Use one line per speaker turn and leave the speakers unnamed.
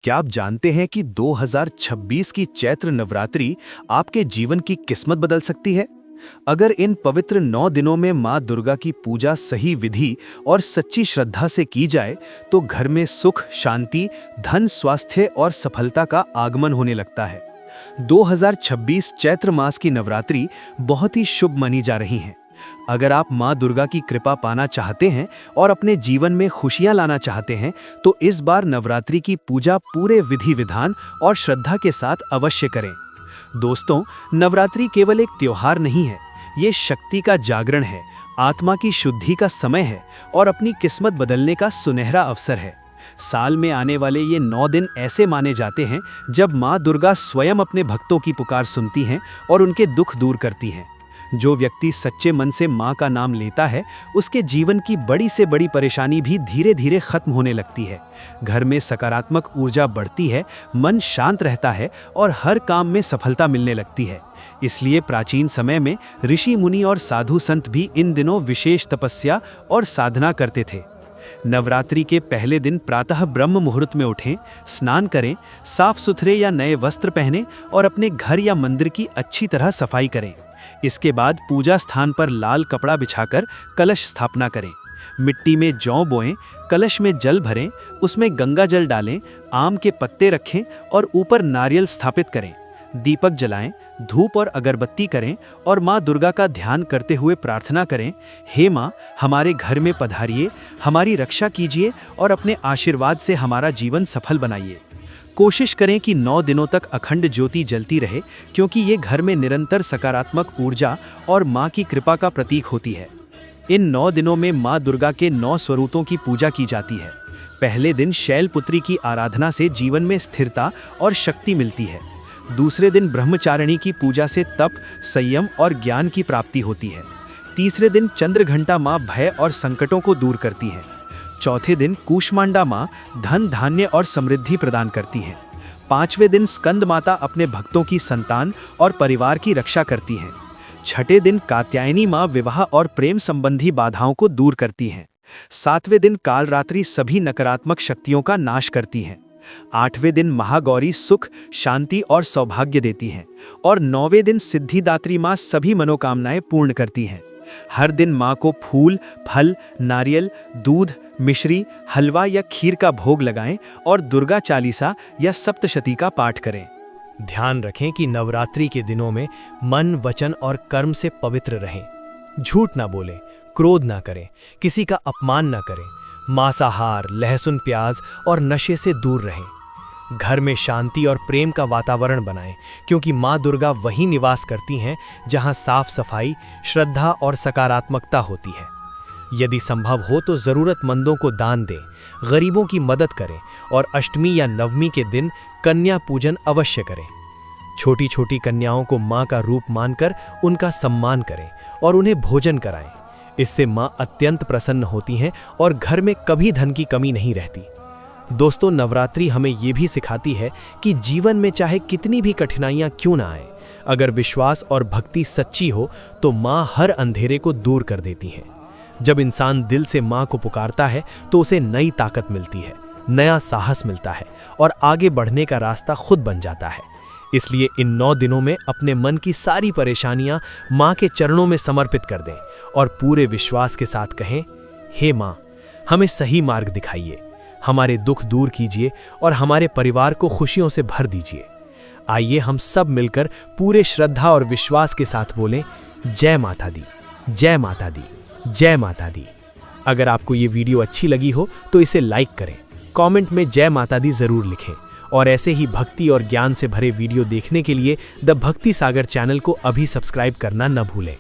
क्या आप जानते हैं कि 2026 की चैत्र नवरात्रि आपके जीवन की किस्मत बदल सकती है? अगर इन पवित्र 9 दिनों में मां दुर्गा की पूजा सही विधि और सच्ची श्रद्धा से की जाए तो घर में सुख, शांति, धन, स्वास्थ्य और सफलता का आगमन होने लगता है। 2026 चैत्र मास की नवरात्रि बहुत ही शुभ मानी जा रही हैं। अगर आप मां दुर्गा की कृपा पाना चाहते हैं और अपने जीवन में खुशियां लाना चाहते हैं तो इस बार नवरात्रि की पूजा पूरे विधि विधान और श्रद्धा के साथ अवश्य करें। दोस्तों, नवरात्रि केवल एक त्योहार नहीं है, ये शक्ति का जागरण है, आत्मा की शुद्धि का समय है और अपनी किस्मत बदलने का सुनहरा अवसर है। साल में आने वाले ये 9 दिन ऐसे माने जाते हैं जब मां दुर्गा स्वयं अपने भक्तों की पुकार सुनती हैं और उनके दुख दूर करती हैं। जो व्यक्ति सच्चे मन से मां का नाम लेता है, उसके जीवन की बड़ी से बड़ी परेशानी भी धीरे धीरे खत्म होने लगती है। घर में सकारात्मक ऊर्जा बढ़ती है, मन शांत रहता है और हर काम में सफलता मिलने लगती है। इसलिए प्राचीन समय में ऋषि मुनि और साधु संत भी इन दिनों विशेष तपस्या और साधना करते थे। नवरात्रि के पहले दिन प्रातः ब्रह्म मुहूर्त में उठें, स्नान करें, साफ सुथरे या नए वस्त्र पहनें और अपने घर या मंदिर की अच्छी तरह सफाई करें। इसके बाद पूजा स्थान पर लाल कपड़ा बिछाकर कलश स्थापना करें। मिट्टी में जौ बोएं, कलश में जल भरें, उसमें गंगा जल डालें, आम के पत्ते रखें और ऊपर नारियल स्थापित करें। दीपक जलाएं, धूप और अगरबत्ती करें और मां दुर्गा का ध्यान करते हुए प्रार्थना करें, हे मां, हमारे घर में पधारिए, हमारी रक्षा कीजिए और अपने आशीर्वाद से हमारा जीवन सफल बनाइए। कोशिश करें कि 9 दिनों तक अखंड ज्योति जलती रहे, क्योंकि ये घर में निरंतर सकारात्मक ऊर्जा और मां की कृपा का प्रतीक होती है। इन 9 दिनों में मां दुर्गा के 9 स्वरूपों की पूजा की जाती है। पहले दिन शैलपुत्री की आराधना से जीवन में स्थिरता और शक्ति मिलती है। दूसरे दिन ब्रह्मचारिणी की पूजा से तप, संयम और ज्ञान की प्राप्ति होती है। तीसरे दिन चंद्रघंटा मां भय और संकटों को दूर करती है। चौथे दिन कूष्मांडा मां धन, धान्य और समृद्धि प्रदान करती हैं। 5वें दिन स्कंद माता अपने भक्तों की संतान और परिवार की रक्षा करती हैं। 6ठे दिन कात्यायनी मां विवाह और प्रेम संबंधी बाधाओं को दूर करती हैं। 7वें दिन कालरात्रि सभी नकारात्मक शक्तियों का नाश करती हैं। 8वें दिन महागौरी सुख, शांति और सौभाग्य देती हैं और 9वें दिन सिद्धिदात्री मां सभी मनोकामनाएं पूर्ण करती हैं। हर दिन मां को फूल, फल, नारियल, दूध, मिश्री, हलवा या खीर का भोग लगाएं और दुर्गा चालीसा या सप्तशती का पाठ करें।
ध्यान रखें कि नवरात्रि के दिनों में मन, वचन और कर्म से पवित्र रहें। झूठ ना बोलें, क्रोध ना करें, किसी का अपमान ना करें, मांसाहार, लहसुन, प्याज और नशे से दूर रहें। घर में शांति और प्रेम का वातावरण बनाएं, क्योंकि मां दुर्गा वहीं निवास करती हैं जहां साफ सफाई, श्रद्धा और सकारात्मकता होती है। यदि संभव हो तो जरूरतमंदों को दान दें, गरीबों की मदद करें और अष्टमी या नवमी के दिन कन्या पूजन अवश्य करें। छोटी छोटी कन्याओं को मां का रूप मानकर उनका सम्मान करें और उन्हें भोजन कराएं। इससे मां अत्यंत प्रसन्न होती हैं और घर में कभी धन की कमी नहीं रहती। दोस्तों, नवरात्रि हमें ये भी सिखाती है कि जीवन में चाहे कितनी भी कठिनाइयां क्यों ना आए, अगर विश्वास और भक्ति सच्ची हो तो मां हर अंधेरे को दूर कर देती हैं। जब इंसान दिल से मां को पुकारता है तो उसे नई ताकत मिलती है, नया साहस मिलता है और आगे बढ़ने का रास्ता खुद बन जाता है। इसलिए इन 9 दिनों में अपने मन की सारी परेशानियां मां के चरणों में समर्पित कर दें और पूरे विश्वास के साथ कहें, हे मां, हमें सही मार्ग दिखाइए, हमारे दुख दूर कीजिए और हमारे परिवार को खुशियों से भर दीजिए। आइए हम सब मिलकर पूरे श्रद्धा और विश्वास के साथ बोलें, जय माता दी, जय माता दी, जय माता दी। अगर आपको ये वीडियो अच्छी लगी हो तो इसे लाइक करें, कमेंट में जय माता दी जरूर लिखें और ऐसे ही भक्ति और ज्ञान से भरे वीडियो देखने के लिए द भक्ति सागर चैनल को अभी सब्सक्राइब करना न भूलें।